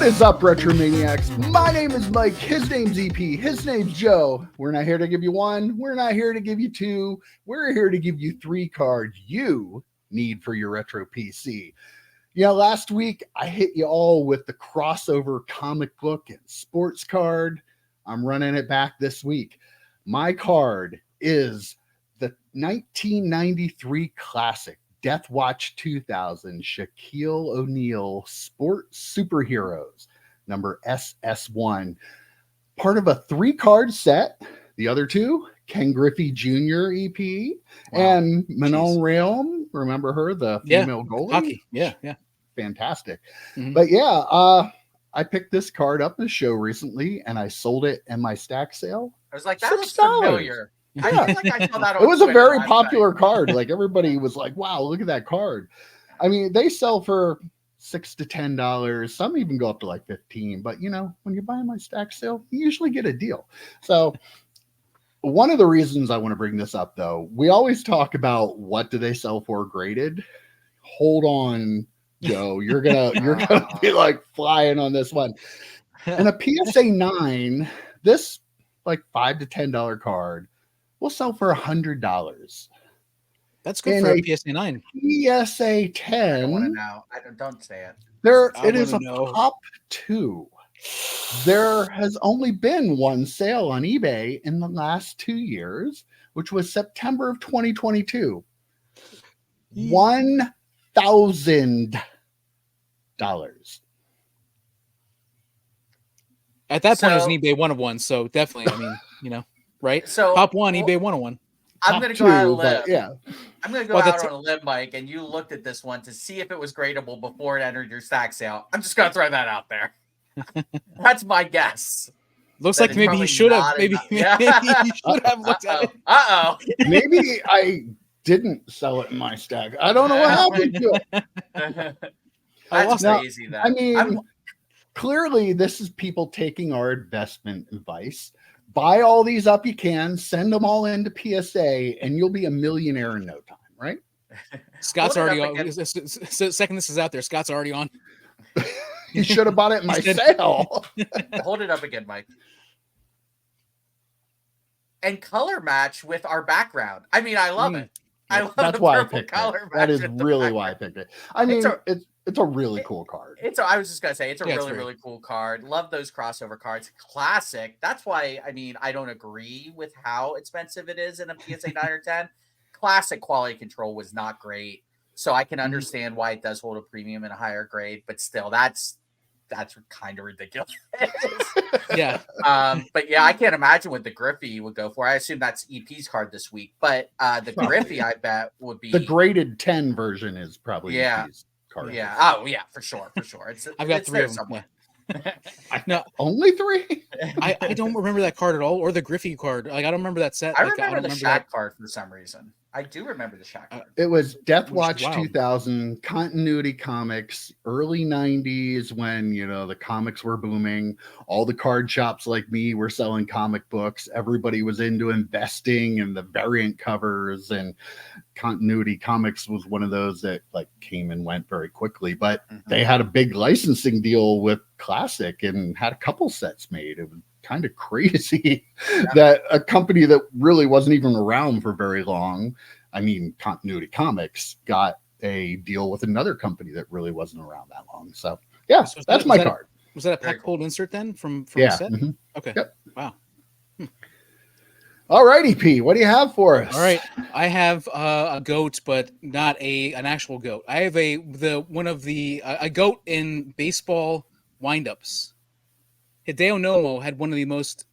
is up, Retromaniacs? My name is Mike. His name's EP. His name's Joe. We're not here to give you one. We're not here to give you two. We're here to give you 3 cards you need for your retro PC. You know, last week I hit you all with the crossover comic book and sports card. I'm running it back this week. My card is the 1993 classic Death Watch 2000 Shaquille O'Neal Sports Superheroes, number SS1. Part of a 3-card set. The other 2, Ken Griffey Jr. EP, and Manon Rhéaume. Remember her, the female goalie? Hockey. Yeah. Fantastic. But yeah, I picked this card up in the show recently, and I sold it in my stack sale. I was like, that looks familiar. Yeah. I feel like I saw that on It was a Twitter very last popular night. card. Like, everybody was like, wow, look at that card. I mean, they sell for $6 to $10. Some even go up to like 15. But, you know, when you buy my stack sale, you usually get a deal. So one of the reasons I want to bring this up, though, we always talk about what do they sell for graded. Hold on, Joe. You're gonna be like flying on this one. And a PSA 9, this like $5 to $10 card, will sell for $100. That's good for a PSA 9. PSA 10. I don't want to know. Don't say it. It is a top 2. There has only been one sale on eBay in the last 2 years, which was September of 2022. $1,000. At that point, it was an eBay 101. So definitely, I mean, you know, right? So top 1, eBay 101. I'm going to go out on a limb. Yeah. I'm going to go out on a limb, Mike, and you looked at this one to see if it was gradable before it entered your stack sale. I'm just going to throw that out there. That's my guess. Looks like maybe he should have. Maybe he should have looked at it. Maybe I didn't sell it in my stack. I don't know what happened to it. That's crazy. I mean, clearly this is people taking our investment advice. Buy all these up you can, send them all into PSA, and you'll be a millionaire in no time, right? Scott's already on. Second this is out there, Scott's already on. You should have bought it in my sale. Hold it up again, Mike. And color match with our background. I mean, I love it. I love That's the why I purple picked color it. That is really why I picked it. I mean, it's a really cool card. I was just gonna say it's a really cool card. Love those crossover cards. Classic. That's why I don't agree with how expensive it is in a PSA 9 or 10. Classic quality control was not great. So I can understand why it does hold a premium in a higher grade, but still that's kind of ridiculous. Yeah. But yeah, I can't imagine what the Griffey would go for. I assume that's EP's card this week, but the Griffey I bet would be the graded 10 version is probably EP's card. Yeah. Oh yeah, for sure. I've got 3 of them. Somewhere. No, only 3. I don't remember that card at all, or the Griffey card. Like I don't remember that set. I remember the Shaq card for some reason. I do remember the Shaq card. It was Death Watch 2000, Continuity Comics, early 90s when, you know, the comics were booming. All the card shops like me were selling comic books. Everybody was into investing and the variant covers, and Continuity Comics was one of those that like came and went very quickly. But they had a big licensing deal with Classic and had a couple sets made. It was kind of crazy that a company that really wasn't even around for very long, I mean, Continuity Comics, got a deal with another company that really wasn't around that long. So yeah, that's my card. Was that a pack hold insert then from the set? Okay. Yep. Wow. All righty, P. What do you have for us? All right, I have a goat, but not an actual goat. I have a goat in baseball windups. Hideo Nomo had one of the most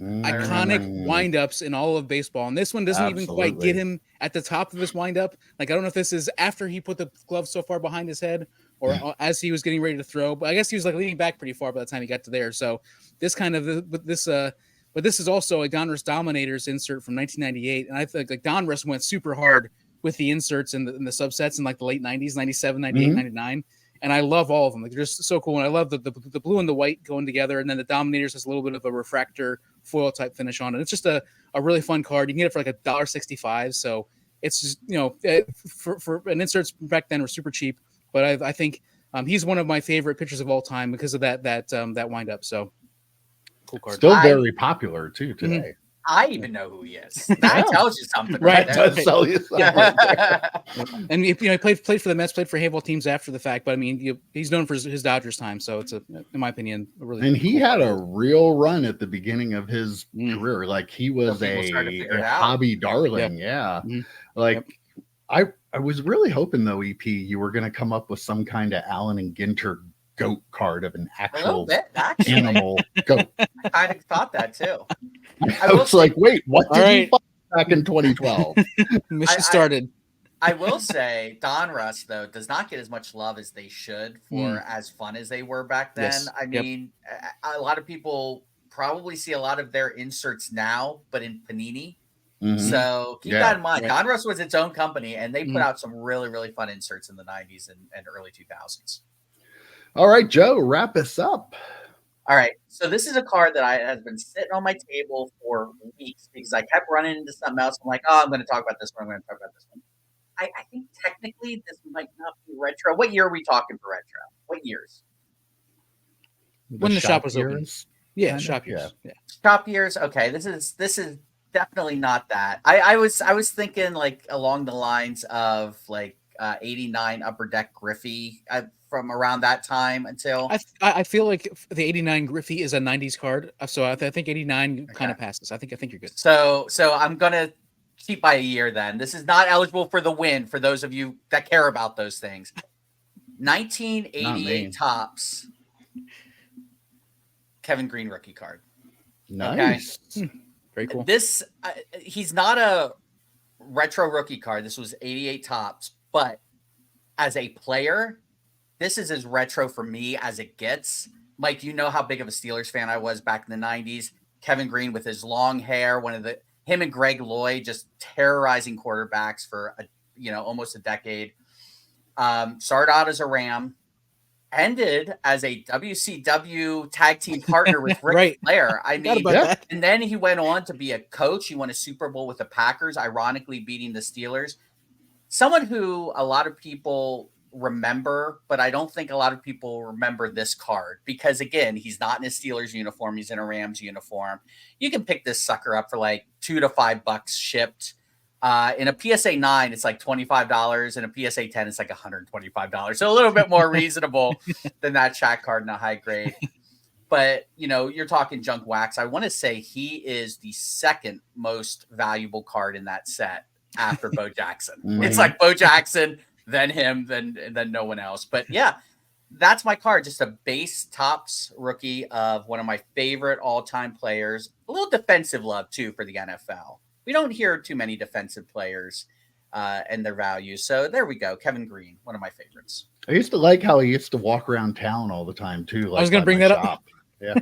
iconic windups in all of baseball, and this one doesn't even quite get him at the top of his windup. Like I don't know if this is after he put the glove so far behind his head, or as he was getting ready to throw. But I guess he was like leaning back pretty far by the time he got to there. So this kind of but this is also a Donruss Dominators insert from 1998, and I think like Donruss went super hard with the inserts and the subsets in like the late 90s, 97, 98, 99. And I love all of them. Like they're just so cool. And I love the blue and the white going together. And then the Dominators has a little bit of a refractor foil type finish on it. It's just a really fun card. You can get it for like $1.65. So it's just, you know, for an inserts back then were super cheap. But I think He's one of my favorite pitchers of all time because of that windup. So cool card. Still very popular too today. I even know who he is. That tells you something, Right? That does tell you something. And he played for the Mets, played for Havel teams after the fact. But I mean, he's known for his Dodgers time, so it's in my opinion, a really. And he had a real run at the beginning of his career. Like he was a hobby darling. Yeah. Like I was really hoping though, EP, you were going to come up with some kind of Allen and Ginter goat card of an actual animal goat. I kind of thought that too. I was like, wait, what did he find back in 2012? Mission started. I will say Donruss though does not get as much love as they should for as fun as they were back then. Yes. I mean, a lot of people probably see a lot of their inserts now, but in Panini. So keep that in mind. Right. Donruss was its own company, and they put out some really, really fun inserts in the 90s and early 2000s. All right, Joe, wrap us up. All right. So this is a card that has been sitting on my table for weeks because I kept running into something else. I'm like, oh, I'm going to talk about this one. I'm going to talk about this one. I think technically this might not be retro. What year are we talking for retro? What years? When the shop was open. Yeah, shop years. Yeah. Shop years. Okay. This is definitely not that. I was thinking like along the lines of like 89 Upper Deck Griffey from around that time until I feel like the 89 Griffey is a 90s card, so I think 89 kind of passes. I think you're good. So I'm gonna keep by a year then. This is not eligible for the win for those of you that care about those things. 1988 Topps Kevin Green rookie card. Nice. Okay? Very cool. This he's not a retro rookie card. This was 88 Topps, but as a player, this is as retro for me as it gets. Mike, you know how big of a Steelers fan I was back in the 90s. Kevin Green with his long hair, him and Greg Lloyd just terrorizing quarterbacks for almost a decade. Started out as a Ram, ended as a WCW tag team partner with Ric Flair. I mean, and then he went on to be a coach. He won a Super Bowl with the Packers, ironically beating the Steelers. Someone who a lot of people remember, but I don't think a lot of people remember this card because, again, he's not in a Steelers uniform. He's in a Rams uniform. You can pick this sucker up for like $2 to $5 shipped. In a PSA 9, it's like $25. In a PSA 10, it's like $125. So a little bit more reasonable than that Shaq card in a high grade. But, you're talking junk wax. I want to say he is the second most valuable card in that set after Bo Jackson. It's like Bo Jackson, then him, then no one else. But yeah, that's my card. Just a base Topps rookie of one of my favorite all-time players. A little defensive love, too, for the NFL. We don't hear too many defensive players and their values. So there we go. Kevin Green, one of my favorites. I used to like how he used to walk around town all the time, too. Like I was going to bring that up. Yeah.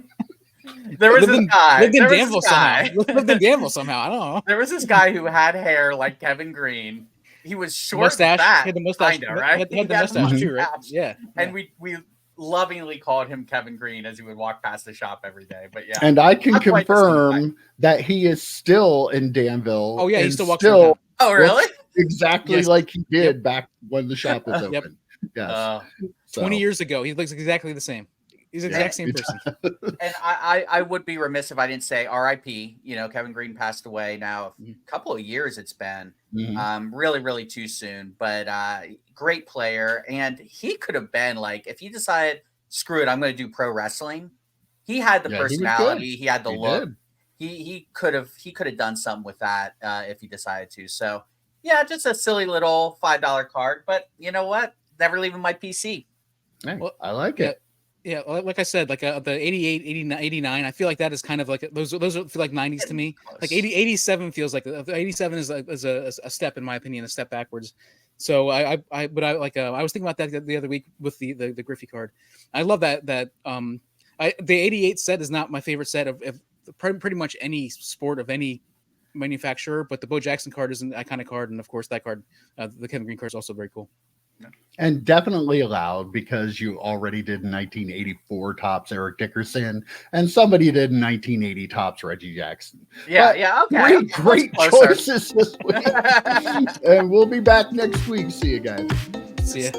There was this guy. Lived in Danville somehow. I don't know. There was this guy who had hair like Kevin Green. He was short, mustache. Fat, he had the mustache, kinda, right? He had the mustache too, right? Yeah. And we lovingly called him Kevin Green as he would walk past the shop every day. But yeah, and I can confirm that he is still in Danville. Oh yeah, he still walks around. Oh really? Exactly like he did back when the shop was open. Yes. 20 years ago, he looks exactly the same. He's the exact same person. And I would be remiss if I didn't say R.I.P. Kevin Green passed away now a couple of years it's been. Really, really too soon. But great player. And he could have been like, if he decided, screw it, I'm going to do pro wrestling. He had the personality. He had the look. He could have done something with that if he decided to. So yeah, just a silly little $5 card. But you know what? Never leaving my PC. Hey, well, I like it. Yeah, like I said, like the 88, 89, I feel like that is kind of like those feel like 90s to me. Like 87 feels like 87 is a step, in my opinion, a step backwards. So I was thinking about that the other week with the Griffey card. I love that the 88 set is not my favorite set of pretty much any sport of any manufacturer, but the Bo Jackson card is an iconic card, and of course that card, the Kevin Green card, is also very cool. And definitely allowed because you already did in 1984 Topps Eric Dickerson, and somebody did in 1980 Topps Reggie Jackson. Yeah, okay. Great choices this week. And we'll be back next week. See you guys. See ya.